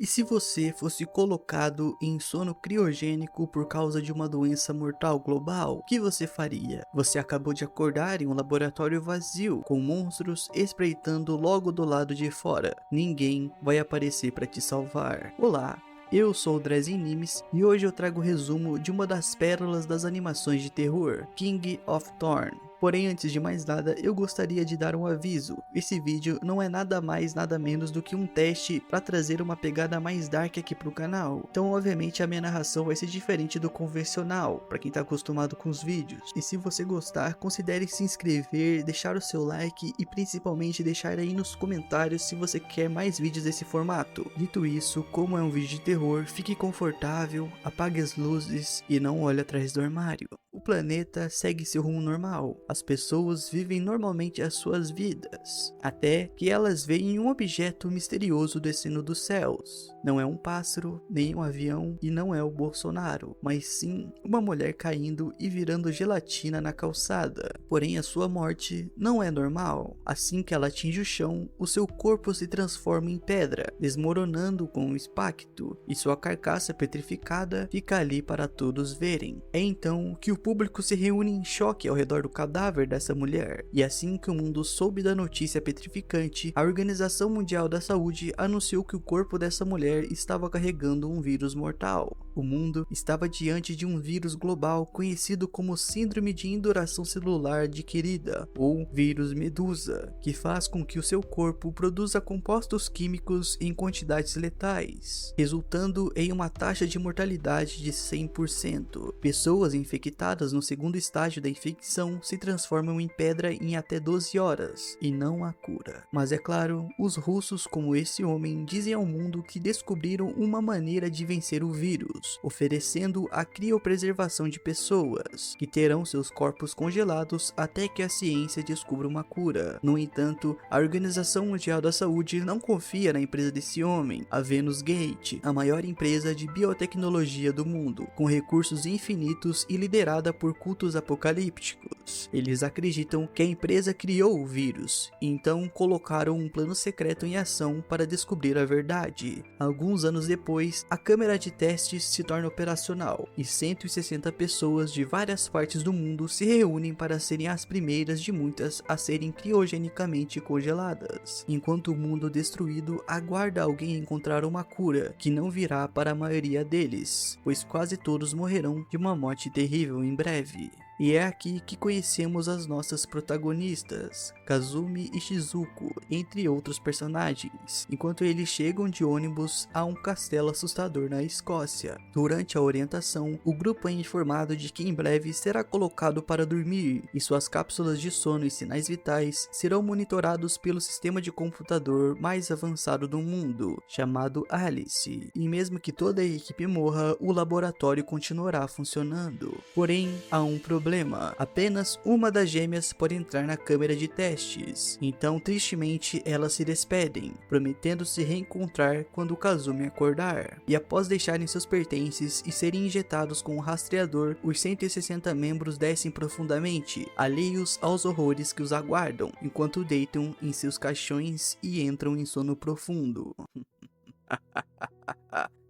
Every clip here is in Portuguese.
E se você fosse colocado em sono criogênico por causa de uma doença mortal global, o que você faria? Você acabou de acordar em um laboratório vazio, com monstros espreitando logo do lado de fora. Ninguém vai aparecer para te salvar. Olá! Eu sou o Dresden Nimes e hoje eu trago o resumo de uma das pérolas das animações de terror, King of Thorn. Porém, antes de mais nada, eu gostaria de dar um aviso. Esse vídeo não é nada mais nada menos do que um teste para trazer uma pegada mais dark aqui pro canal. Então, obviamente, a minha narração vai ser diferente do convencional, para quem tá acostumado com os vídeos. E se você gostar, considere se inscrever, deixar o seu like e principalmente deixar aí nos comentários se você quer mais vídeos desse formato. Dito isso, como é um vídeo de terror, fique confortável, apague as luzes e não olhe atrás do armário. O planeta segue seu rumo normal. As pessoas vivem normalmente as suas vidas, até que elas veem um objeto misterioso descendo dos céus. Não é um pássaro, nem um avião e não é o Bolsonaro, mas sim uma mulher caindo e virando gelatina na calçada. Porém, a sua morte não é normal. Assim que ela atinge o chão, o seu corpo se transforma em pedra, desmoronando com um impacto, e sua carcaça petrificada fica ali para todos verem. É então que o público se reúne em choque ao redor do cadáver dessa mulher, e assim que o mundo soube da notícia petrificante, a Organização Mundial da Saúde anunciou que o corpo dessa mulher estava carregando um vírus mortal. O mundo estava diante de um vírus global conhecido como Síndrome de Induração Celular Adquirida, ou vírus Medusa, que faz com que o seu corpo produza compostos químicos em quantidades letais, resultando em uma taxa de mortalidade de 100%. Pessoas infectadas no segundo estágio da infecção se transformam em pedra em até 12 horas, e não há cura. Mas é claro, os russos, como esse homem, dizem ao mundo que descobriram uma maneira de vencer o vírus, oferecendo a criopreservação de pessoas, que terão seus corpos congelados até que a ciência descubra uma cura. No entanto, a Organização Mundial da Saúde não confia na empresa desse homem, a Venus Gate, a maior empresa de biotecnologia do mundo, com recursos infinitos e liderada por cultos apocalípticos. Eles acreditam que a empresa criou o vírus, e então colocaram um plano secreto em ação para descobrir a verdade. Alguns anos depois, a câmara de testes se torna operacional, e 160 pessoas de várias partes do mundo se reúnem para serem as primeiras de muitas a serem criogenicamente congeladas, enquanto o mundo destruído aguarda alguém encontrar uma cura, que não virá para a maioria deles, pois quase todos morrerão de uma morte terrível em breve. E é aqui que conhecemos as nossas protagonistas, Kazumi e Shizuko, entre outros personagens, enquanto eles chegam de ônibus a um castelo assustador na Escócia. Durante a orientação, o grupo é informado de que em breve será colocado para dormir, e suas cápsulas de sono e sinais vitais serão monitorados pelo sistema de computador mais avançado do mundo, chamado Alice. E mesmo que toda a equipe morra, o laboratório continuará funcionando. Porém, há um problema. Apenas uma das gêmeas pode entrar na câmara de testes, então tristemente elas se despedem, prometendo se reencontrar quando Kazumi acordar. E após deixarem seus pertences e serem injetados com um rastreador, os 160 membros descem profundamente, alheios aos horrores que os aguardam, enquanto deitam em seus caixões e entram em sono profundo.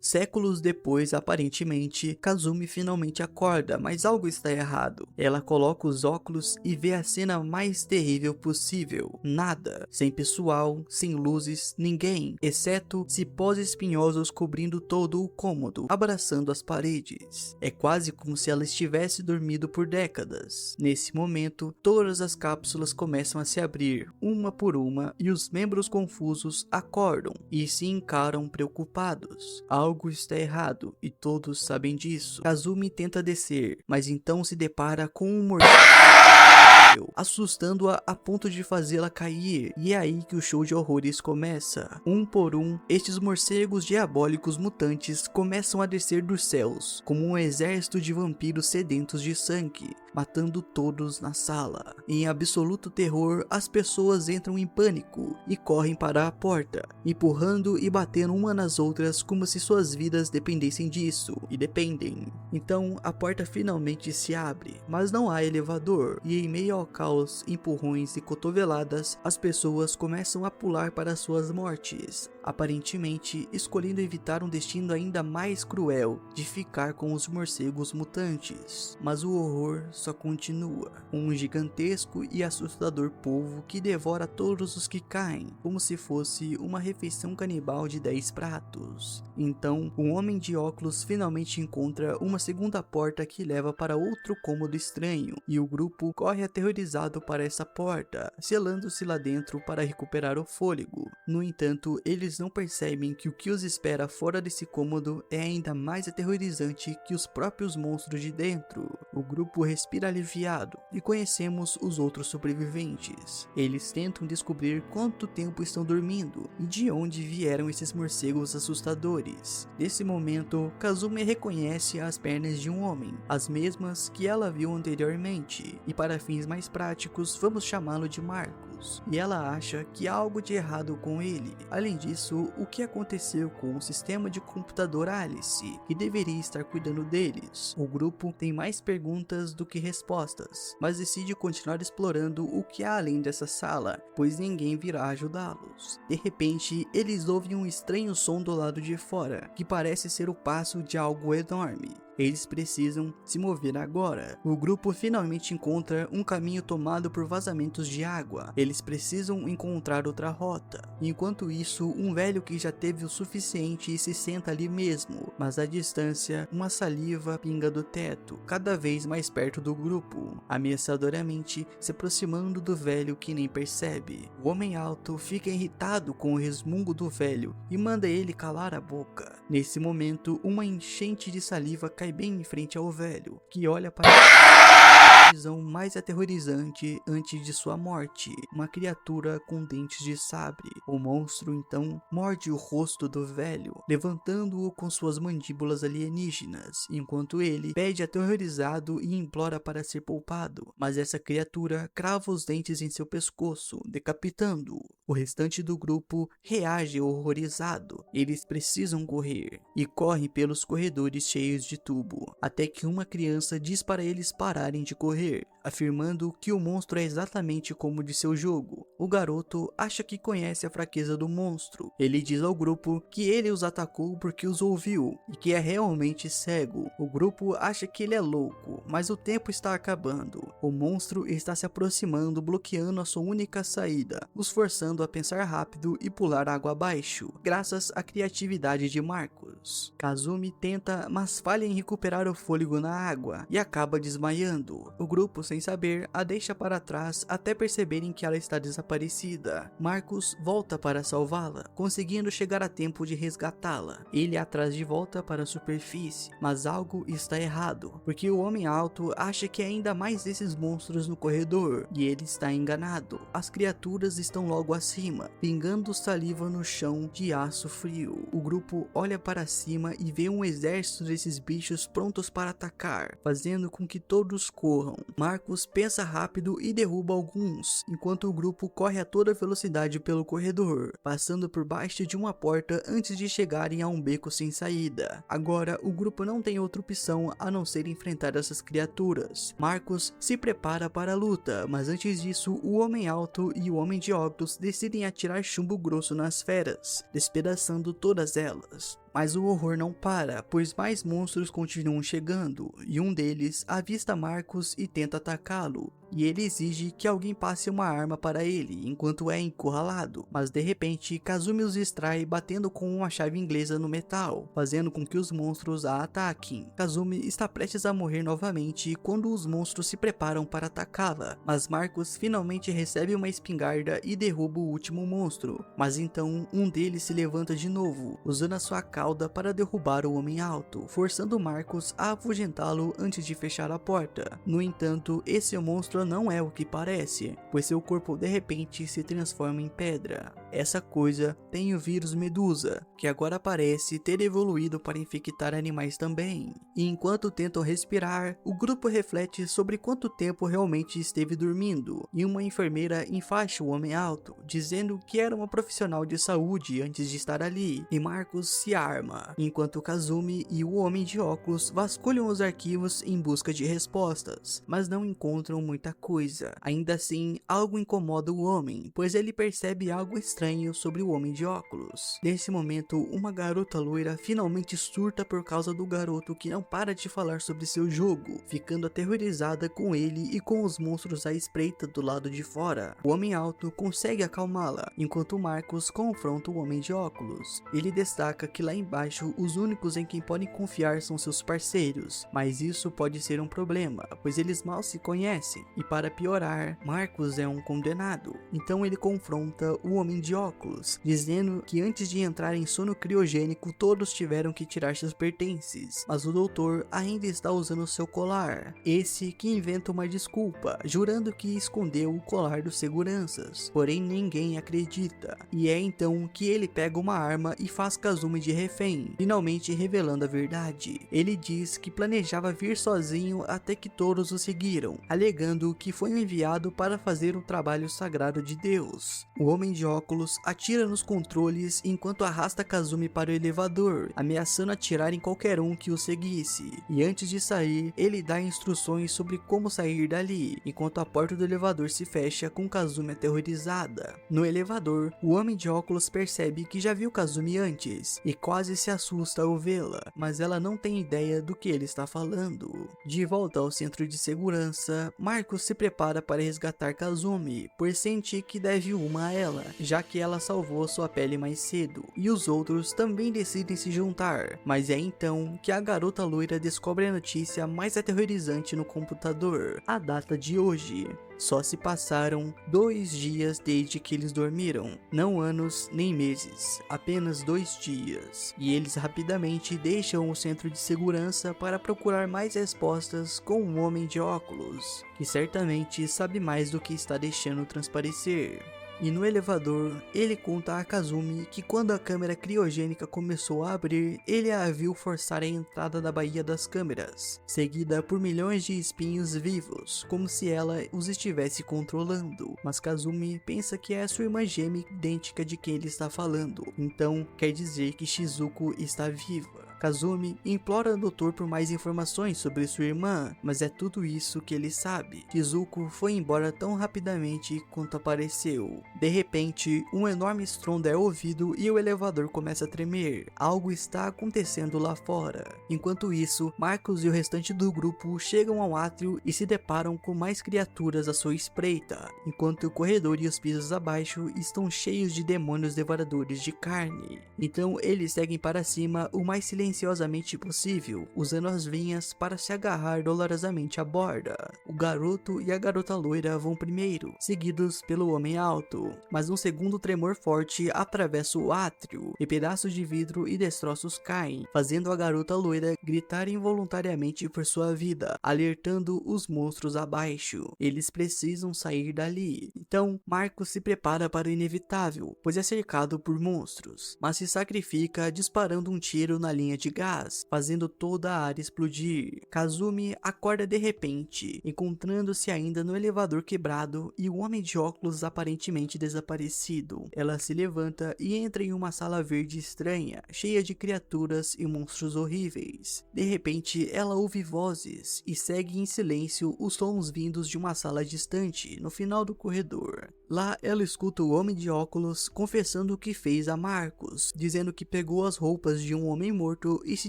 Séculos depois, aparentemente, Kazumi finalmente acorda, mas algo está errado. Ela coloca os óculos e vê a cena mais terrível possível. Nada. Sem pessoal, sem luzes, ninguém, exceto cipós espinhosos cobrindo todo o cômodo, abraçando as paredes. É quase como se ela estivesse dormido por décadas. Nesse momento, todas as cápsulas começam a se abrir, uma por uma, e os membros confusos acordam e se encaram preocupados. Algo está errado e todos sabem disso. Kazumi tenta descer, mas então se depara com um morcego, assustando-a a ponto de fazê-la cair, e é aí que o show de horrores começa. Um por um, estes morcegos diabólicos mutantes começam a descer dos céus, como um exército de vampiros sedentos de sangue, matando todos na sala. Em absoluto terror, as pessoas entram em pânico e correm para a porta, empurrando e batendo uma nas outras como se suas vidas dependessem disso, e dependem. Então a porta finalmente se abre, mas não há elevador, e em meio ao caos, empurrões e cotoveladas, as pessoas começam a pular para suas mortes, aparentemente escolhendo evitar um destino ainda mais cruel de ficar com os morcegos mutantes. Mas o horror só continua, um gigantesco e assustador polvo que devora todos os que caem, como se fosse uma refeição canibal de 10 pratos. Então, o homem de óculos finalmente encontra uma segunda porta que leva para outro cômodo estranho, e o grupo corre aterrorizado para essa porta, selando-se lá dentro para recuperar o fôlego. No entanto, eles não percebem que o que os espera fora desse cômodo é ainda mais aterrorizante que os próprios monstros de dentro. O grupo respira aliviado e conhecemos os outros sobreviventes. Eles tentam descobrir quanto tempo estão dormindo e de onde vieram esses morcegos assustadores. Nesse momento, Kazumi reconhece as pernas de um homem, as mesmas que ela viu anteriormente, e para fins mais práticos vamos chamá-lo de Marcos, e ela acha que há algo de errado com ele. Além disso, o que aconteceu com o sistema de computador Alice, que deveria estar cuidando deles? O grupo tem mais perguntas do que respostas, mas decide continuar explorando o que há além dessa sala, pois ninguém virá ajudá-los. De repente, eles ouvem um estranho som do lado de fora, que parece ser o passo de algo enorme. Eles precisam se mover agora. O grupo finalmente encontra um caminho tomado por vazamentos de água. Eles precisam encontrar outra rota. Enquanto isso, um velho que já teve o suficiente se senta ali mesmo, mas à distância, uma saliva pinga do teto, cada vez mais perto do grupo, ameaçadoramente se aproximando do velho que nem percebe. O homem alto fica irritado com o resmungo do velho e manda ele calar a boca. Nesse momento, uma enchente de saliva cai bem em frente ao velho, que olha para a visão mais aterrorizante antes de sua morte, uma criatura com dentes de sabre. O monstro então morde o rosto do velho, levantando-o com suas mandíbulas alienígenas, enquanto ele pede aterrorizado e implora para ser poupado, mas essa criatura crava os dentes em seu pescoço, decapitando-o. O restante do grupo reage horrorizado. Eles precisam correr, e correm pelos corredores cheios de tubo, até que uma criança diz para eles pararem de correr, afirmando que o monstro é exatamente como de seu jogo. O garoto acha que conhece a fraqueza do monstro. Ele diz ao grupo que ele os atacou porque os ouviu, e que é realmente cego. O grupo acha que ele é louco, mas o tempo está acabando. O monstro está se aproximando, bloqueando a sua única saída, os forçando a pensar rápido e pular água abaixo, graças à criatividade de Marcos. Kazumi tenta, mas falha em recuperar o fôlego na água e acaba desmaiando. O grupo, sem saber, a deixa para trás até perceberem que ela está desaparecida. Marcos volta para salvá-la, conseguindo chegar a tempo de resgatá-la. Ele a traz de volta para a superfície, mas algo está errado, porque o homem alto acha que há ainda mais desses monstros no corredor, e ele está enganado. As criaturas estão logo acima, pingando saliva no chão de aço frio. O grupo olha para cima e vê um exército desses bichos prontos para atacar, fazendo com que todos corram. Marcos pensa rápido e derruba alguns, enquanto o grupo corre a toda velocidade pelo corredor, passando por baixo de uma porta antes de chegarem a um beco sem saída. Agora, o grupo não tem outra opção a não ser enfrentar essas criaturas. Marcos se prepara para a luta, mas antes disso, o homem alto e o homem de óculos decidem atirar chumbo grosso nas feras, despedaçando todas elas. Mas o horror não para, pois mais monstros continuam chegando, e um deles avista Marcos e tenta atacá-lo, e ele exige que alguém passe uma arma para ele, enquanto é encurralado. Mas de repente, Kazumi os distrai batendo com uma chave inglesa no metal, fazendo com que os monstros a ataquem. Kazumi está prestes a morrer novamente quando os monstros se preparam para atacá-la, mas Marcos finalmente recebe uma espingarda e derruba o último monstro. Mas então, um deles se levanta de novo, usando a sua cauda para derrubar o homem alto, forçando Marcos a afugentá-lo antes de fechar a porta. No entanto, esse monstro monstro não é o que parece, pois seu corpo de repente se transforma em pedra. Essa coisa tem o vírus Medusa, que agora parece ter evoluído para infectar animais também. E enquanto tentam respirar, o grupo reflete sobre quanto tempo realmente esteve dormindo, e uma enfermeira enfaixa o homem alto, dizendo que era uma profissional de saúde antes de estar ali, e Marcos se arma, enquanto Kazumi e o homem de óculos vasculham os arquivos em busca de respostas, mas não encontram muita coisa. Ainda assim, algo incomoda o homem, pois ele percebe algo estranho sobre o homem de óculos. Nesse momento, uma garota loira finalmente surta por causa do garoto que não para de falar sobre seu jogo, ficando aterrorizada com ele e com os monstros à espreita do lado de fora. O homem alto consegue acalmá-la, enquanto Marcos confronta o homem de óculos. Ele destaca que lá embaixo os únicos em quem podem confiar são seus parceiros, mas isso pode ser um problema, pois eles mal se conhecem, e para piorar, Marcos é um condenado. Então ele confronta o homem de óculos, dizendo que antes de entrar em sono criogênico todos tiveram que tirar seus pertences, mas o doutor ainda está usando seu colar. Esse que inventa uma desculpa, jurando que escondeu o colar dos seguranças, porém ninguém acredita, e é então que ele pega uma arma e faz Kazumi de refém, finalmente revelando a verdade. Ele diz que planejava vir sozinho até que todos o seguiram, alegando que foi enviado para fazer o trabalho sagrado de Deus. O homem de óculos atira nos controles enquanto arrasta Kazumi para o elevador, ameaçando atirar em qualquer um que o seguisse, e antes de sair, ele dá instruções sobre como sair dali, enquanto a porta do elevador se fecha com Kazumi aterrorizada. No elevador, o homem de óculos percebe que já viu Kazumi antes, e quase se assusta ao vê-la, mas ela não tem ideia do que ele está falando. De volta ao centro de segurança, Marcos se prepara para resgatar Kazumi, por sentir que deve uma a ela, já que ela salvou sua pele mais cedo, e os outros também decidem se juntar, mas é então que a garota loira descobre a notícia mais aterrorizante no computador, a data de hoje. Só se passaram 2 dias desde que eles dormiram, não anos nem meses, apenas 2 dias. E eles rapidamente deixam o centro de segurança para procurar mais respostas com um homem de óculos, que certamente sabe mais do que está deixando transparecer. E no elevador, ele conta a Kazumi que quando a câmera criogênica começou a abrir, ele a viu forçar a entrada da Baía das Câmeras, seguida por milhões de espinhos vivos, como se ela os estivesse controlando. Mas Kazumi pensa que é a sua irmã gêmea idêntica de quem ele está falando, então quer dizer que Shizuko está viva. Kazumi implora ao doutor por mais informações sobre sua irmã, mas é tudo isso que ele sabe. Shizuko foi embora tão rapidamente quanto apareceu. De repente, um enorme estrondo é ouvido e o elevador começa a tremer. Algo está acontecendo lá fora. Enquanto isso, Marcos e o restante do grupo chegam ao átrio e se deparam com mais criaturas à sua espreita, enquanto o corredor e os pisos abaixo estão cheios de demônios devoradores de carne. Então eles seguem para cima o mais silenciosamente possível, usando as vinhas para se agarrar dolorosamente à borda. O garoto e a garota loira vão primeiro, seguidos pelo homem alto, mas um segundo tremor forte atravessa o átrio, e pedaços de vidro e destroços caem, fazendo a garota loira gritar involuntariamente por sua vida, alertando os monstros abaixo. Eles precisam sair dali. Então, Marcos se prepara para o inevitável, pois é cercado por monstros, mas se sacrifica disparando um tiro na linha de gás, fazendo toda a área explodir. Kazumi acorda de repente, encontrando-se ainda no elevador quebrado e o homem de óculos aparentemente desaparecido. Ela se levanta e entra em uma sala verde estranha, cheia de criaturas e monstros horríveis. De repente, ela ouve vozes e segue em silêncio os sons vindos de uma sala distante, no final do corredor. Lá, ela escuta o homem de óculos confessando o que fez a Marcos, dizendo que pegou as roupas de um homem morto e se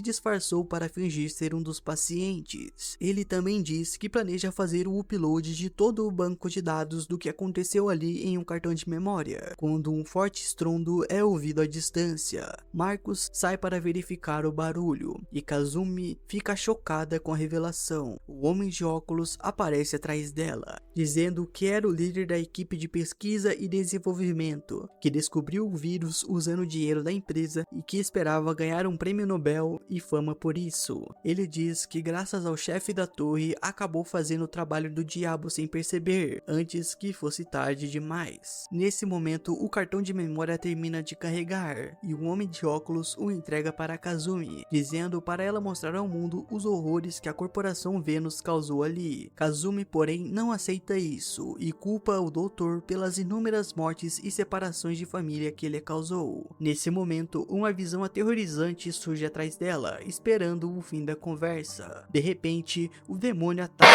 disfarçou para fingir ser um dos pacientes. Ele também diz que planeja fazer o upload de todo o banco de dados do que aconteceu ali em um cartão de memória, quando um forte estrondo é ouvido à distância. Marcos sai para verificar o barulho, e Kazumi fica chocada com a revelação. O homem de óculos aparece atrás dela, dizendo que era o líder da equipe de pesquisa e desenvolvimento, que descobriu o vírus usando o dinheiro da empresa e que esperava ganhar um prêmio Nobel Nobel e fama por isso. Ele diz que graças ao chefe da torre acabou fazendo o trabalho do diabo sem perceber, antes que fosse tarde demais. Nesse momento, o cartão de memória termina de carregar e o homem de óculos o entrega para Kazumi, dizendo para ela mostrar ao mundo os horrores que a corporação Vênus causou ali. Kazumi, porém, não aceita isso e culpa o doutor pelas inúmeras mortes e separações de família que ele causou. Nesse momento, uma visão aterrorizante surge atrás dela, esperando o fim da conversa. De repente, o demônio ataca.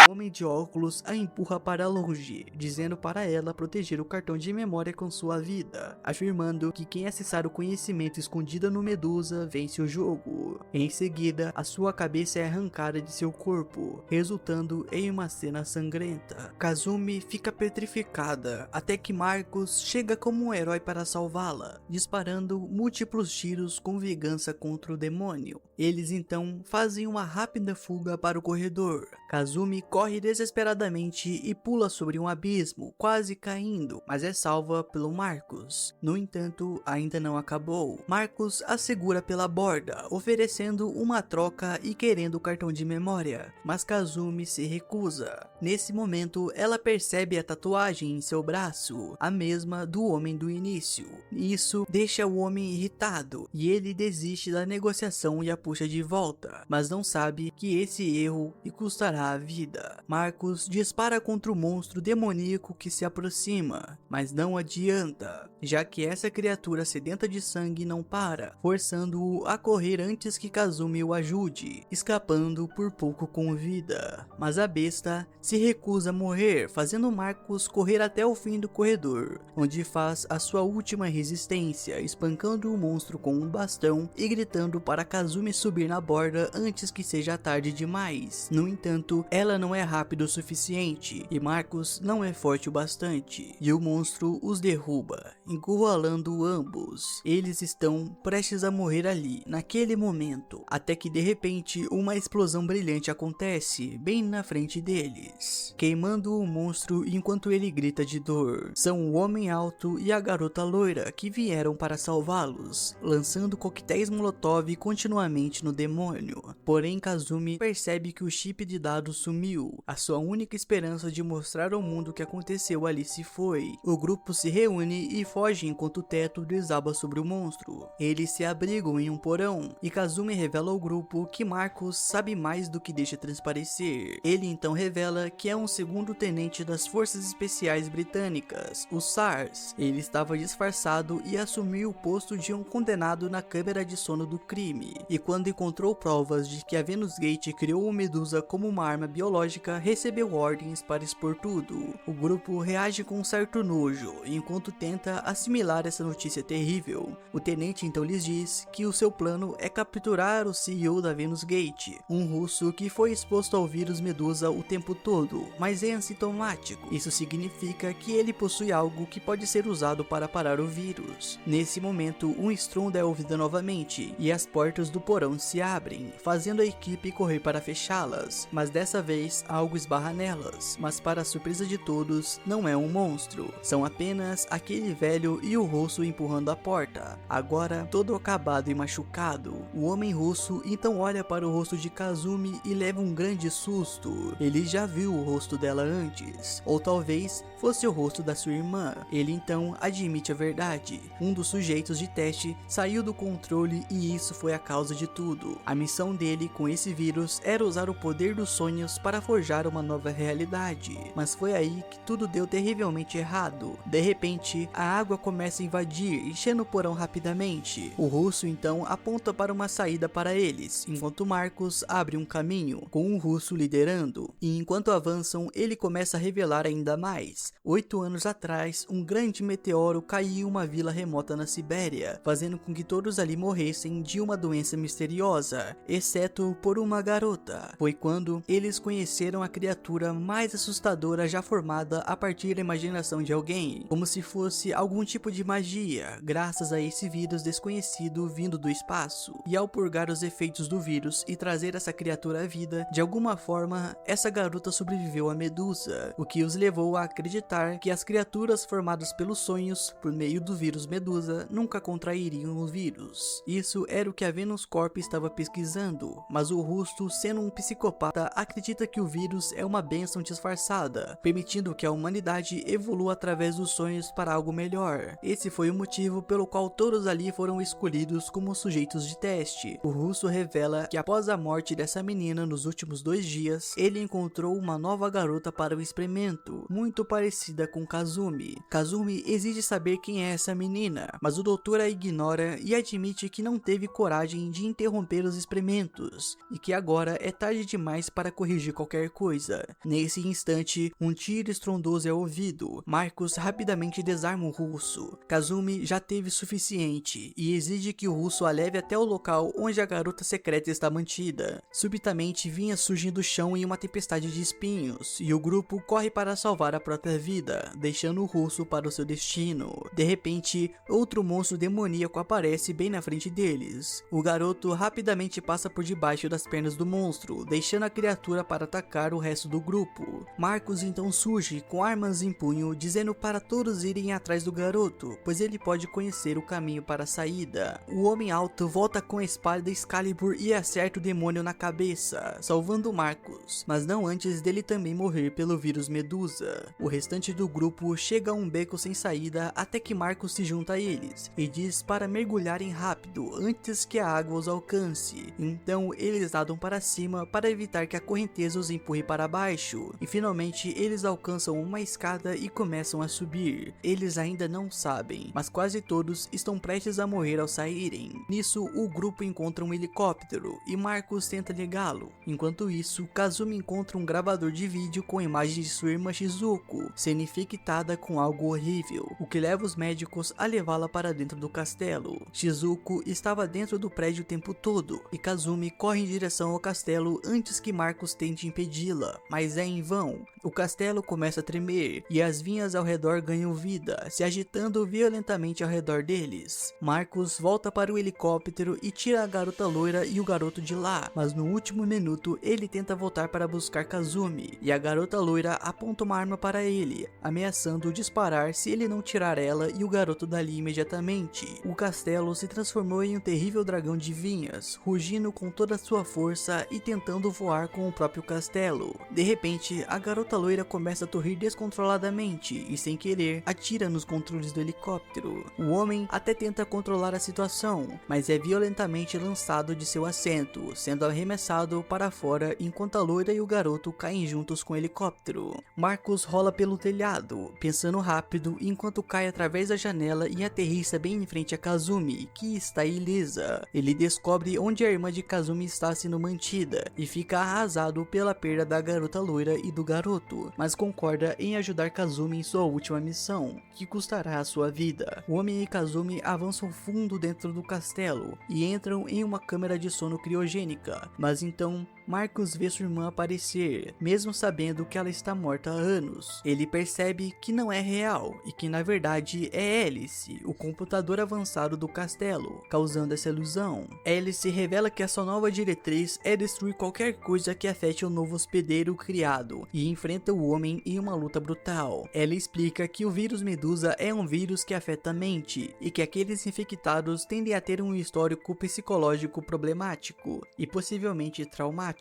O homem de óculos a empurra para longe, dizendo para ela proteger o cartão de memória com sua vida, afirmando que quem acessar o conhecimento escondido no Medusa vence o jogo. Em seguida, a sua cabeça é arrancada de seu corpo, resultando em uma cena sangrenta. Kazumi fica petrificada, até que Marcus chega como um herói para salvá-la, disparando múltiplos tiros com vingança contra o demônio. Eles então fazem uma rápida fuga para o corredor. Kazumi corre desesperadamente e pula sobre um abismo, quase caindo, mas é salva pelo Marcus. No entanto, ainda não acabou. Marcus a segura pela borda, oferecendo uma troca e querendo o cartão de memória, mas Kazumi se recusa. Nesse momento, ela percebe a tatuagem em seu braço, a mesma do homem do início. Isso deixa o homem irritado e ele desiste da negociação e a puxa de volta, mas não sabe que esse erro lhe custará a vida. Marcus dispara contra o monstro demoníaco que se aproxima, mas não adianta, já que essa criatura sedenta de sangue não para, forçando-o a correr antes que Kazumi o ajude, escapando por pouco com vida. Mas a besta se recusa a morrer, fazendo Marcus correr até o fim do corredor, onde faz a sua última resistência, espancando o monstro com um bastão e gritando para Kazumi subir na borda antes que seja tarde demais. No entanto, ela não é rápido o suficiente e Marcus não é forte o bastante, e o monstro os derruba, encurralando ambos. Eles estão prestes a morrer ali, naquele momento, até que de repente uma explosão brilhante acontece bem na frente deles, queimando o monstro enquanto ele grita de dor. São o homem alto e a garota loira que vieram para salvá-los, lançando coquetéis Molotov continuamente no demônio. Porém, Kazumi percebe que o chip de dados sumiu. A sua única esperança de mostrar ao mundo o que aconteceu ali se foi. O grupo se reúne e foge enquanto o teto desaba sobre o monstro. Eles se abrigam em um porão e Kazumi revela ao grupo que Marcus sabe mais do que deixa transparecer. Ele então revela que é um segundo tenente das Forças Especiais Britânicas, o SARS. Ele estava disfarçado e assumiu o posto de um condenado na câmara de sono do crime. E quando encontrou provas de que a Venus Gate criou o Medusa como uma arma biológica, recebeu ordens para expor tudo. O grupo reage com um certo nojo, enquanto tenta assimilar essa notícia terrível. O tenente então lhes diz que o seu plano é capturar o CEO da Venus Gate, um russo que foi exposto ao vírus Medusa o tempo todo, mas é assintomático. Isso significa que ele possui algo que pode ser usado para parar o vírus. Nesse momento, um estrondo é ouvido novamente e as portas do porão se abrem, fazendo a equipe correr para fechá-las, mas dessa vez algo esbarra nelas, mas para a surpresa de todos, não é um monstro, são apenas aquele velho e o russo empurrando a porta, agora todo acabado e machucado. O homem russo então olha para o rosto de Kazumi e leva um grande susto. Ele já viu o rosto dela antes, ou talvez fosse o rosto da sua irmã. Ele então admite a verdade. Um dos sujeitos de teste saiu do controle e isso foi a causa de tudo. A missão dele com esse vírus era usar o poder dos sonhos para forjar uma nova realidade. Mas foi aí que tudo deu terrivelmente errado. De repente, a água começa a invadir, enchendo o porão rapidamente. O russo então aponta para uma saída para eles, enquanto Marcus abre um caminho, com o russo liderando. E enquanto avançam, ele começa a revelar ainda mais. 8 anos atrás, um grande meteoro caiu em uma vila remota na Sibéria, fazendo com que todos ali morressem de uma doença misteriosa, exceto por uma garota. Foi quando eles conheceram reconheceram a criatura mais assustadora já formada a partir da imaginação de alguém, como se fosse algum tipo de magia, graças a esse vírus desconhecido vindo do espaço. E ao purgar os efeitos do vírus e trazer essa criatura à vida, de alguma forma, essa garota sobreviveu à Medusa, o que os levou a acreditar que as criaturas formadas pelos sonhos, por meio do vírus Medusa, nunca contrairiam o vírus. Isso era o que a Venus Corp estava pesquisando, mas o Rusto, sendo um psicopata, acredita que o vírus é uma bênção disfarçada, permitindo que a humanidade evolua através dos sonhos para algo melhor. Esse foi o motivo pelo qual todos ali foram escolhidos como sujeitos de teste. O Russo revela que após a morte dessa menina nos últimos 2 dias, ele encontrou uma nova garota para o experimento, muito parecida com Kazumi. Kazumi exige saber quem é essa menina, mas o doutor a ignora e admite que não teve coragem de interromper os experimentos, e que agora é tarde demais para corrigir qualquer coisa. Nesse instante, um tiro estrondoso é ouvido. Marcos rapidamente desarma o Russo. Kazumi já teve suficiente e exige que o Russo a leve até o local onde a garota secreta está mantida. Subitamente vinha surgindo do chão em uma tempestade de espinhos, e o grupo corre para salvar a própria vida, deixando o Russo para o seu destino. De repente, outro monstro demoníaco aparece bem na frente deles. O garoto rapidamente passa por debaixo das pernas do monstro, deixando a criatura para atacar o resto do grupo. Marcos então surge com armas em punho, dizendo para todos irem atrás do garoto, pois ele pode conhecer o caminho para a saída. O homem alto volta com a espada Excalibur e acerta o demônio na cabeça, salvando Marcos, mas não antes dele também morrer pelo vírus Medusa. O restante do grupo chega a um beco sem saída até que Marcos se junta a eles e diz para mergulharem rápido antes que a água os alcance. Então eles nadam para cima para evitar que a correnteza os empurre para baixo, e finalmente eles alcançam uma escada e começam a subir. Eles ainda não sabem, mas quase todos estão prestes a morrer ao saírem. Nisso, o grupo encontra um helicóptero e Marcos tenta ligá-lo. Enquanto isso, Kazumi encontra um gravador de vídeo com imagens de sua irmã Shizuko sendo infectada com algo horrível, o que leva os médicos a levá-la para dentro do castelo. Shizuko estava dentro do prédio o tempo todo e Kazumi corre em direção ao castelo antes que Marcos tente impedi-la, mas é em vão. O castelo começa a tremer e as vinhas ao redor ganham vida, se agitando violentamente ao redor deles. Marcos volta para o helicóptero e tira a garota loira e o garoto de lá, mas no último minuto ele tenta voltar para buscar Kazumi, e a garota loira aponta uma arma para ele, ameaçando disparar se ele não tirar ela e o garoto dali imediatamente. O castelo se transformou em um terrível dragão de vinhas, rugindo com toda a sua força e tentando voar com o próprio castelo. De repente, a garota loira começa a torrir descontroladamente e, sem querer, atira nos controles do helicóptero. O homem até tenta controlar a situação, mas é violentamente lançado de seu assento, sendo arremessado para fora enquanto a loira e o garoto caem juntos com o helicóptero. Marcos rola pelo telhado, pensando rápido, enquanto cai através da janela e aterrissa bem em frente a Kazumi, que está ilesa. Ele descobre onde a irmã de Kazumi está sendo mantida e fica arrasado pela perda da garota loira e do garoto, mas concorda em ajudar Kazumi em sua última missão, que custará a sua vida. O homem e Kazumi avançam fundo dentro do castelo e entram em uma câmara de sono criogênica, mas então Marcos vê sua irmã aparecer, mesmo sabendo que ela está morta há anos. Ele percebe que não é real e que na verdade é Alice, o computador avançado do castelo, causando essa ilusão. Alice revela que a sua nova diretriz é destruir qualquer coisa que afete o novo hospedeiro criado e enfrenta o homem em uma luta brutal. Ela explica que o vírus Medusa é um vírus que afeta a mente e que aqueles infectados tendem a ter um histórico psicológico problemático e possivelmente traumático.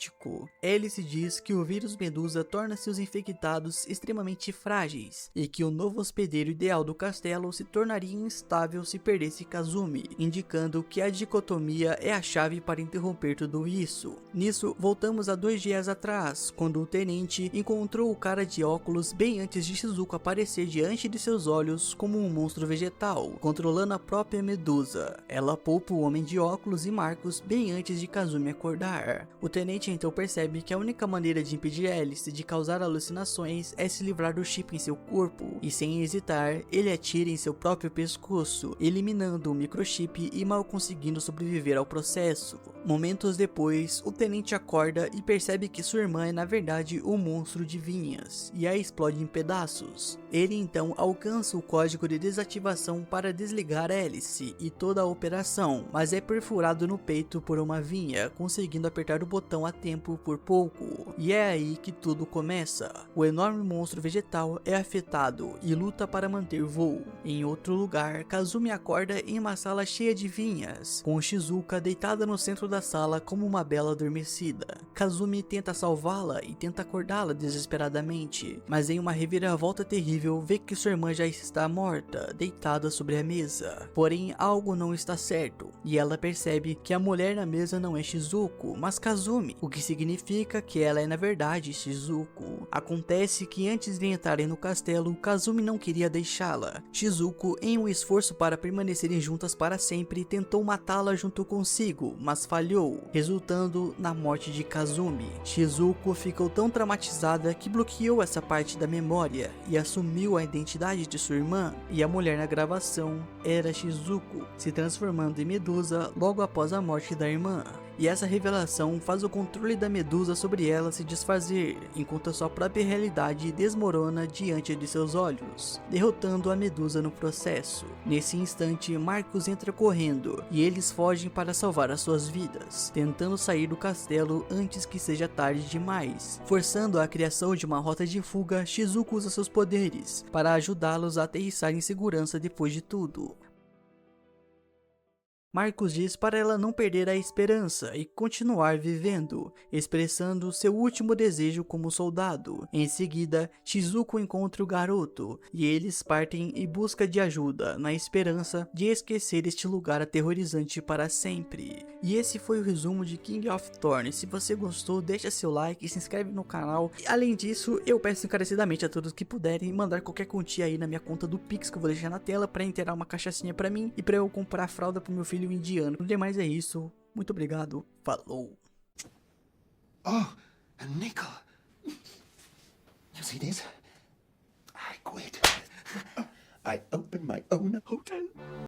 Alice diz que o vírus Medusa torna seus infectados extremamente frágeis e que o novo hospedeiro ideal do castelo se tornaria instável se perdesse Kazumi, indicando que a dicotomia é a chave para interromper tudo isso. Nisso, voltamos a 2 dias atrás, quando o tenente encontrou o cara de óculos bem antes de Shizuko aparecer diante de seus olhos como um monstro vegetal, controlando a própria Medusa. Ela poupa o homem de óculos e Marcos bem antes de Kazumi acordar. O tenente Tenente então percebe que a única maneira de impedir Alice de causar alucinações é se livrar do chip em seu corpo, e sem hesitar, ele atira em seu próprio pescoço, eliminando o microchip e mal conseguindo sobreviver ao processo. Momentos depois, o Tenente acorda e percebe que sua irmã é na verdade o monstro de vinhas, e a explode em pedaços. Ele então alcança o código de desativação para desligar Alice e toda a operação, mas é perfurado no peito por uma vinha, conseguindo apertar o botão a tempo por pouco. E é aí que tudo começa. O enorme monstro vegetal é afetado e luta para manter voo. Em outro lugar, Kazumi acorda em uma sala cheia de vinhas, com Shizuka deitada no centro da sala como uma bela adormecida. Kazumi tenta salvá-la e tenta acordá-la desesperadamente, mas em uma reviravolta terrível vê que sua irmã já está morta, deitada sobre a mesa. Porém, algo não está certo, e ela percebe que a mulher na mesa não é Shizuko, mas Kazumi, o que significa que ela é na verdade Shizuko. Acontece que antes de entrarem no castelo, Kazumi não queria deixá-la. Shizuko, em um esforço para permanecerem juntas para sempre, tentou matá-la junto consigo, mas falhou, resultando na morte de Kazumi. Shizuko ficou tão traumatizada que bloqueou essa parte da memória e assumiu a identidade de sua irmã, e a mulher na gravação era Shizuko, se transformando em Medusa logo após a morte da irmã. E essa revelação faz o controle da Medusa sobre ela se desfazer, enquanto a sua própria realidade desmorona diante de seus olhos, derrotando a Medusa no processo. Nesse instante, Marcus entra correndo, e eles fogem para salvar as suas vidas, tentando sair do castelo antes que seja tarde demais. Forçando a criação de uma rota de fuga, Shizuko usa seus poderes para ajudá-los a aterrissar em segurança depois de tudo. Marcus diz para ela não perder a esperança e continuar vivendo, expressando seu último desejo como soldado. Em seguida, Shizuko encontra o garoto, e eles partem em busca de ajuda, na esperança de esquecer este lugar aterrorizante para sempre. E esse foi o resumo de King of Thorns. Se você gostou, deixa seu like e se inscreve no canal. E, além disso, eu peço encarecidamente a todos que puderem mandar qualquer quantia aí na minha conta do Pix, que eu vou deixar na tela, para inteirar uma cachaçinha para mim e para eu comprar fralda pro meu filho indiano. O demais é isso. Muito obrigado. Falou. Oh, a nickel. You see this? I quit. I opened my own hotel.